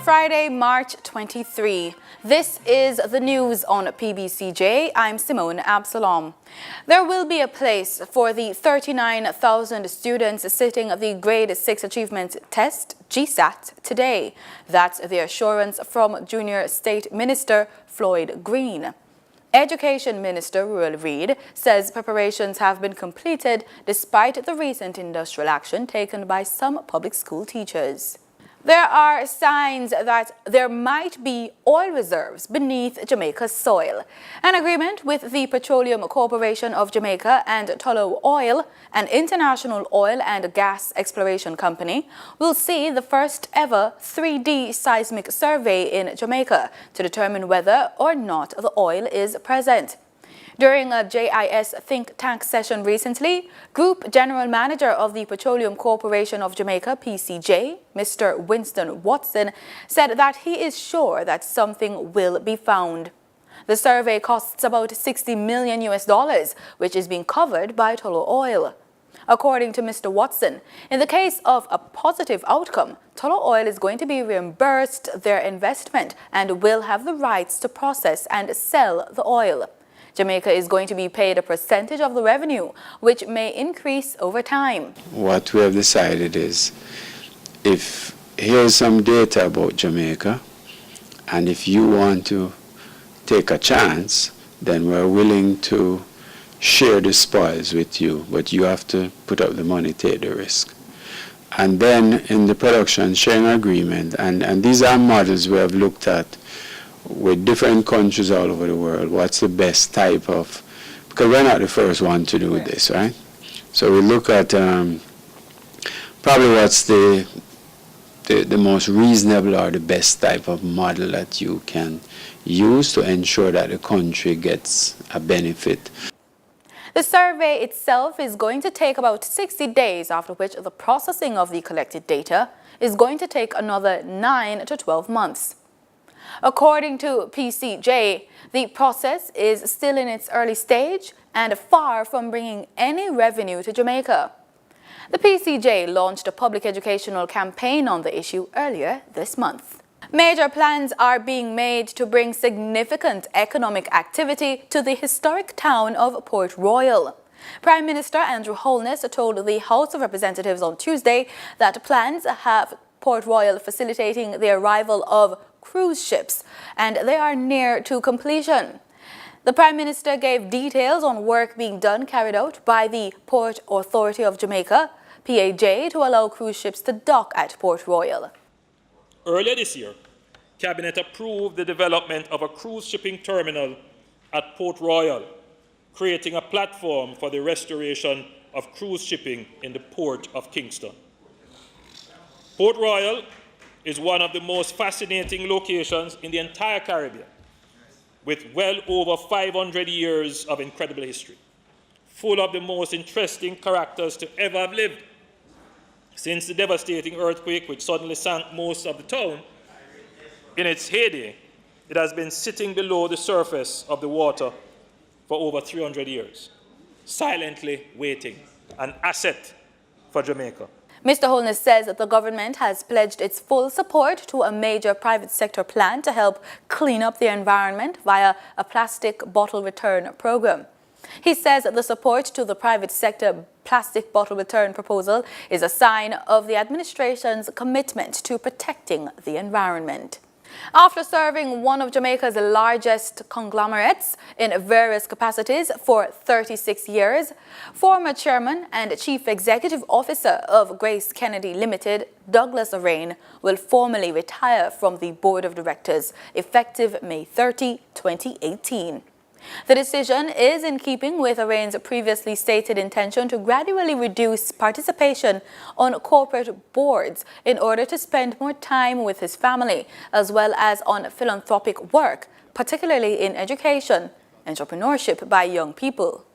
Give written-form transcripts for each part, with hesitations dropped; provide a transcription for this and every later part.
Friday, March 23. This is the news on PBCJ. I'm Simone Absalom. There will be a place for the 39,000 students sitting the Grade 6 Achievement Test, GSAT, today. That's the assurance from Junior State Minister Floyd Green. Education Minister Ruel Reid says preparations have been completed despite the recent industrial action taken by some public school teachers. There are signs that there might be oil reserves beneath Jamaica's soil. An agreement with the Petroleum Corporation of Jamaica and Tullow Oil, an international oil and gas exploration company, will see the first ever 3D seismic survey in Jamaica to determine whether or not the oil is present. During a JIS think tank session recently, Group General Manager of the Petroleum Corporation of Jamaica, PCJ, Mr. Winston Watson, said that he is sure that something will be found. The survey costs about $60 million, which is being covered by Tullow Oil. According to Mr. Watson, in the case of a positive outcome, Tullow Oil is going to be reimbursed their investment and will have the rights to process and sell the oil. Jamaica is going to be paid a percentage of the revenue, which may increase over time. What we have decided is, if here's some data about Jamaica, and if you want to take a chance, then we're willing to share the spoils with you, but you have to put up the money, take the risk. And then in the production sharing agreement, and these are models we have looked at with different countries all over the world, what's the best type of, because we're not the first one to do this, right? So we look at probably what's the most reasonable or the best type of model that you can use to ensure that the country gets a benefit. The survey itself is going to take about 60 days, after which the processing of the collected data is going to take another 9 to 12 months. According to PCJ, the process is still in its early stage and far from bringing any revenue to Jamaica. The PCJ launched a public educational campaign on the issue earlier this month. Major plans are being made to bring significant economic activity to the historic town of Port Royal. Prime Minister Andrew Holness told the House of Representatives on Tuesday that plans have Port Royal facilitating the arrival of cruise ships, and they are near to completion. The Prime Minister gave details on work being carried out by the Port Authority of Jamaica, PAJ, to allow cruise ships to dock at Port Royal. Earlier this year, Cabinet approved the development of a cruise shipping terminal at Port Royal, creating a platform for the restoration of cruise shipping in the Port of Kingston. Port Royal is one of the most fascinating locations in the entire Caribbean, with well over 500 years of incredible history, full of the most interesting characters to ever have lived. Since the devastating earthquake which suddenly sank most of the town, in its heyday, it has been sitting below the surface of the water for over 300 years, silently waiting, an asset for Jamaica. Mr. Holness says that the government has pledged its full support to a major private sector plan to help clean up the environment via a plastic bottle return program. He says that the support to the private sector plastic bottle return proposal is a sign of the administration's commitment to protecting the environment. After serving one of Jamaica's largest conglomerates in various capacities for 36 years, former chairman and chief executive officer of Grace Kennedy Limited, Douglas Arain, will formally retire from the board of directors effective May 30, 2018. The decision is in keeping with Arain's previously stated intention to gradually reduce participation on corporate boards in order to spend more time with his family, as well as on philanthropic work, particularly in education, entrepreneurship by young people.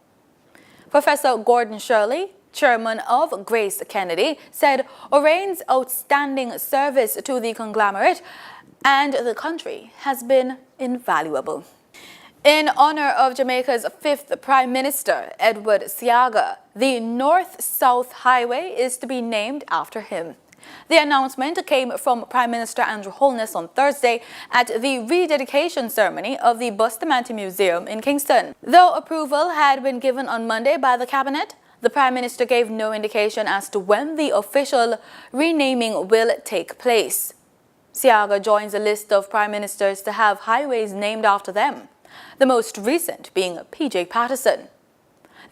Professor Gordon Shirley, chairman of Grace Kennedy, said Arain's outstanding service to the conglomerate and the country has been invaluable. In honor of Jamaica's fifth Prime Minister, Edward Seaga, the North-South Highway is to be named after him. The announcement came from Prime Minister Andrew Holness on Thursday at the rededication ceremony of the Bustamante Museum in Kingston. Though approval had been given on Monday by the Cabinet, the Prime Minister gave no indication as to when the official renaming will take place. Siaga joins a list of Prime Ministers to have highways named after them, the most recent being P.J. Patterson.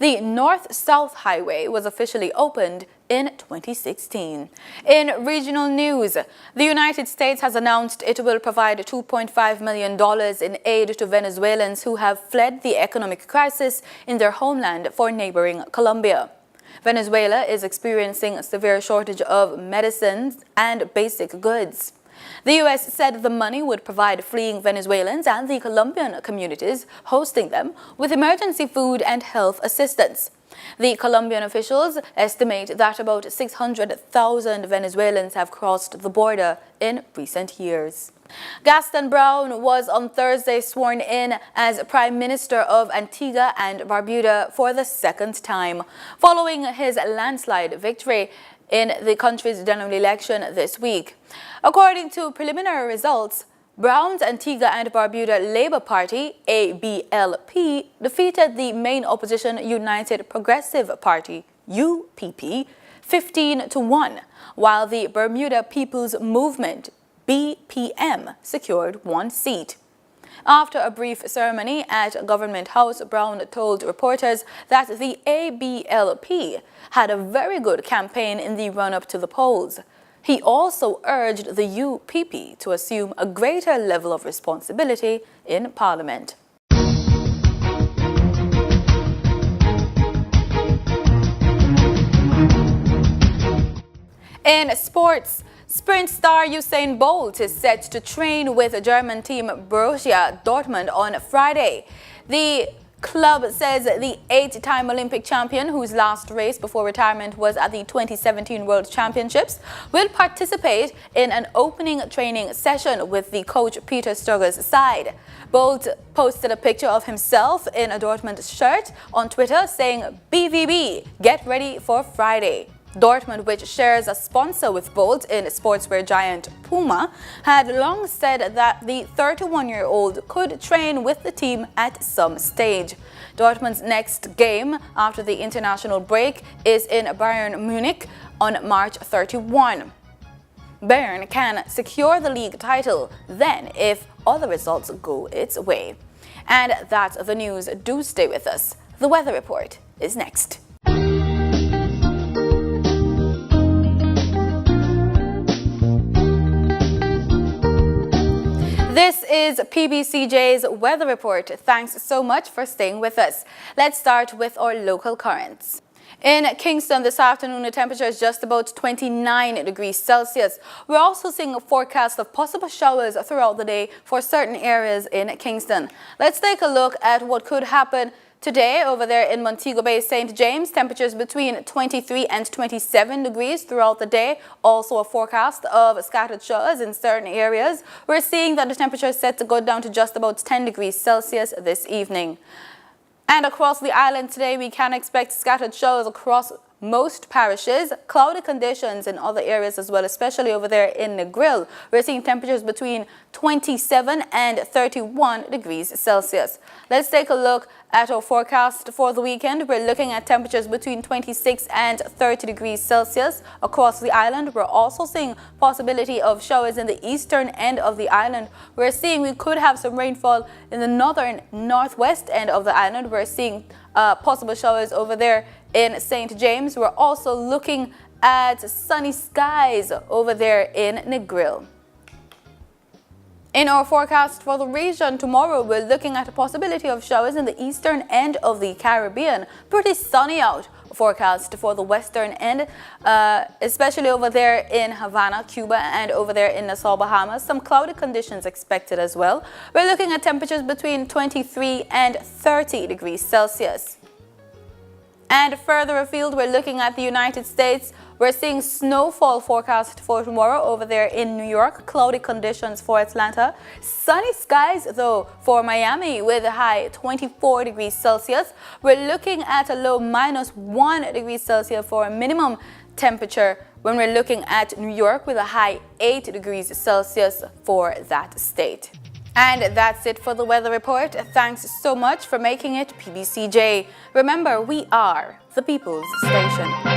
The North-South Highway was officially opened in 2016. In regional news, the United States has announced it will provide $2.5 million in aid to Venezuelans who have fled the economic crisis in their homeland for neighboring Colombia. Venezuela is experiencing a severe shortage of medicines and basic goods. The U.S. said the money would provide fleeing Venezuelans and the Colombian communities hosting them with emergency food and health assistance. The Colombian officials estimate that about 600,000 Venezuelans have crossed the border in recent years. Gaston Brown was on Thursday sworn in as Prime Minister of Antigua and Barbuda for the second time, following his landslide victory in the country's general election this week. According to preliminary results, Brown's Antigua and Barbuda Labour Party, ABLP, defeated the main opposition United Progressive Party, UPP, 15-1, while the Bermuda People's Movement, BPM, secured one seat. After a brief ceremony at Government House, Brown told reporters that the ABLP had a very good campaign in the run-up to the polls. He also urged the UPP to assume a greater level of responsibility in Parliament. In sports, sprint star Usain Bolt is set to train with German team Borussia Dortmund on Friday. The club says the 8-time Olympic champion, whose last race before retirement was at the 2017 World Championships, will participate in an opening training session with the coach Peter Stöger's side. Bolt posted a picture of himself in a Dortmund shirt on Twitter saying, "BVB, get ready for Friday." Dortmund, which shares a sponsor with Bolt in sportswear giant Puma, had long said that the 31-year-old could train with the team at some stage. Dortmund's next game after the international break is in Bayern Munich on March 31. Bayern can secure the league title then if other results go its way. And that's the news. Do stay with us. The weather report is next. This is PBCJ's weather report. Thanks so much for staying with us. Let's start with our local currents. In Kingston this afternoon, the temperature is just about 29 degrees Celsius. We're also seeing a forecast of possible showers throughout the day for certain areas in Kingston. Let's take a look at what could happen today over there in Montego Bay, St. James. Temperatures between 23 and 27 degrees throughout the day. Also a forecast of scattered showers in certain areas. We're seeing that the temperature is set to go down to just about 10 degrees Celsius this evening. And across the island today, we can expect scattered showers across most parishes, cloudy conditions in other areas as well, especially over there in Negril. We're seeing temperatures between 27 and 31 degrees Celsius. Let's take a look at our forecast for the weekend. We're looking at temperatures between 26 and 30 degrees Celsius across the island. We're also seeing possibility of showers in the eastern end of the island. We're seeing we could have some rainfall in the northern northwest end of the island. We're seeing possible showers over there in St. James. We're also looking at sunny skies over there in Negril. In our forecast for the region tomorrow, we're looking at a possibility of showers in the eastern end of the Caribbean. Pretty sunny out. Forecast for the western end, especially over there in Havana, Cuba, and over there in Nassau, Bahamas. Some cloudy conditions expected as well. We're looking at temperatures between 23 and 30 degrees Celsius. And further afield, we're looking at the United States. We're seeing snowfall forecast for tomorrow over there in New York. Cloudy conditions for Atlanta. Sunny skies, though, for Miami with a high 24 degrees Celsius. We're looking at a low -1 degree Celsius for a minimum temperature when we're looking at New York with a high 8 degrees Celsius for that state. And that's it for the weather report. Thanks so much for making it PBCJ. Remember, we are the People's Station.